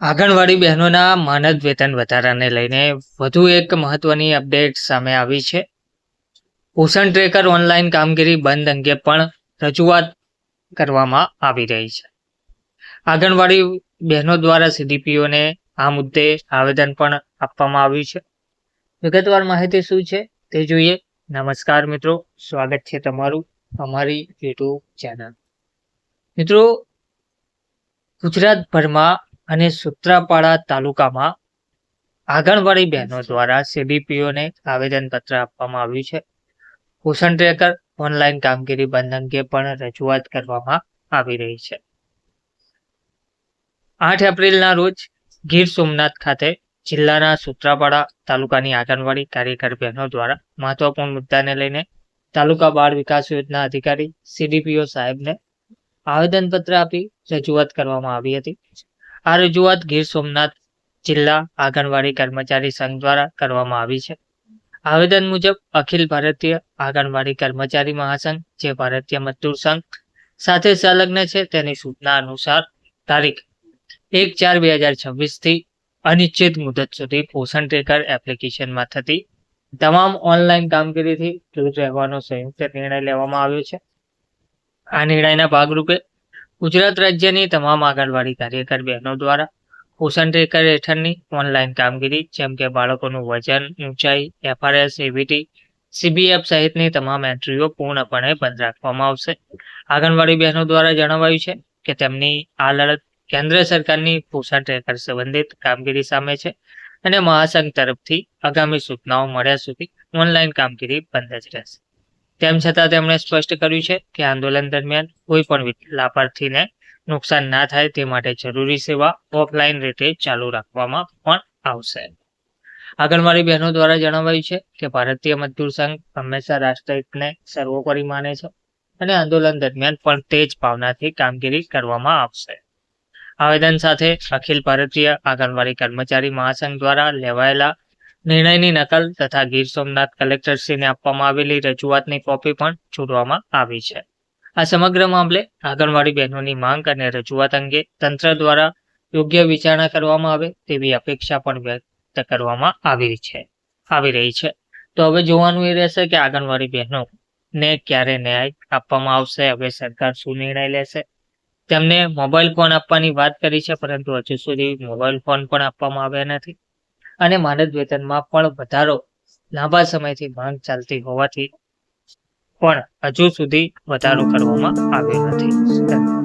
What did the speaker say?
આંગણવાડી બહેનોના માનદ વેતન વધારાને લઈને વધુ એક મહત્વની અપડેટ સામે આવી છે. પોષણ ટ્રેકર ઓનલાઈન કામગીરી બંધ અંગે પણ રજૂઆત કરવામાં આવી રહી છે. આંગણવાડી બહેનો દ્વારા સીડીપીઓને આ મુદ્દે આવેદન પણ આપવામાં આવ્યું છે. વિગતવાર માહિતી શું છે તે જોઈએ. નમસ્કાર મિત્રો, સ્વાગત છે તમારું અમારી યુટ્યુબ ચેનલ. મિત્રો, ગુજરાતભરમાં અને સૂત્રાપાડા તાલુકામાં આંગણવાડી બહેનો દ્વારા સીડીપીઓને આવેદનપત્ર આપવામાં આવ્યું છે. પોષણ ટ્રેકર ઓનલાઈન કામગીરી બંધ અંગે પણ રજૂઆત કરવામાં આવી રહી છે. 8 એપ્રિલના રોજ ગીર સોમનાથ ખાતે જિલ્લાના સૂત્રાપાડા તાલુકાની આંગણવાડી કાર્યકર બહેનો દ્વારા મહત્વપૂર્ણ મુદ્દાને લઈને તાલુકા બાળ વિકાસ યોજના અધિકારી સીડીપીઓ સાહેબને આવેદનપત્ર આપી રજૂઆત કરવામાં આવી હતી. આ રજૂઆત ગીર સોમનાથ જિલ્લા આંગણવાડી કર્મચારી સંઘ દ્વારા કરવામાં આવી છે. આવેદન મુજબ અખિલ ભારતીય આંગણવાડી કર્મચારી મહાસંઘ, જે ભારતીય મજદૂર સંઘ સાથે સંલગ્ન છે, તેની સૂચના અનુસાર તારીખ 1/4/2026 થી અનિશ્ચિત મુદત સુધી પોષણ ટ્રેકર એપ્લિકેશનમાં થતી તમામ ઓનલાઈન કામગીરીથી દૂર રહેવાનો સંયુક્ત નિર્ણય લેવામાં આવ્યો છે. આ નિર્ણયના ભાગરૂપે ગુજરાત રાજ્યની તમામ આંગણવાડી કાર્યકર બહેનો દ્વારા પોષણ ટ્રેકર હેઠળની ઓનલાઈન કામગીરી જેમ કે બાળકોનું વજન, ઊંચાઈ, FRS, ABT, CBF સહિતની તમામ એન્ટ્રીઓ પૂર્ણપણે બંધ રાખવામાં આવશે. આંગણવાડી બહેનો દ્વારા જણાવાયું છે કે તેમની આ લડત કેન્દ્ર સરકારની પોષણ ટ્રેકર સંબંધિત કામગીરી સામે છે અને મહાસંઘ તરફથી આગામી સૂચનાઓ મળ્યા સુધી ઓનલાઈન કામગીરી બંધ જ રહેશે. તેમ છતાં તેમણે સ્પષ્ટ કર્યું છે કે આંદોલન દરમિયાન કોઈ પણ લાભાર્થીને નુકસાન ના થાય તે માટે જરૂરી સેવા ઓફલાઈન રીતે ચાલુ રાખવામાં પણ આવશે. આંગણવાડી બહેનો દ્વારા જણાવાયું છે કે ભારતીય મજદૂર સંઘ હંમેશા રાષ્ટ્રહિતને સર્વોપરી માને છે અને આંદોલન દરમિયાન પણ તે જ ભાવનાથી કામગીરી કરવામાં આવશે. આવેદન સાથે અખિલ ભારતીય આંગણવાડી કર્મચારી મહાસંઘ દ્વારા લેવાયેલા નિર્ણયની નકલ તથા ગીર સોમનાથ કલેક્ટરશ્રીને આપવામાં આવેલી રજૂઆતની કોપી પણ જોડવામાં આવી છે. આ સમગ્ર મામલે આંગણવાડી બહેનોની માંગ અને રજૂઆત અંગે તંત્ર દ્વારા યોગ્ય વિચારણા કરવામાં આવે તેવી અપેક્ષા પણ વ્યક્ત કરવામાં આવી રહી છે. તો હવે જોવાનું એ રહેશે કે આંગણવાડી બહેનોને ક્યારે ન્યાય આપવામાં આવશે. હવે સરકાર શું નિર્ણય લેશે. તેમને મોબાઈલ ફોન આપવાની વાત કરી છે, પરંતુ હજુ સુધી મોબાઈલ ફોન પણ આપવામાં આવ્યા નથી અને માનદ વેતનમાં પણ વધારો લાંબા સમયથી માંગ ચાલતી હોવાથી પણ હજુ સુધી વધારો કરવામાં આવ્યો નથી.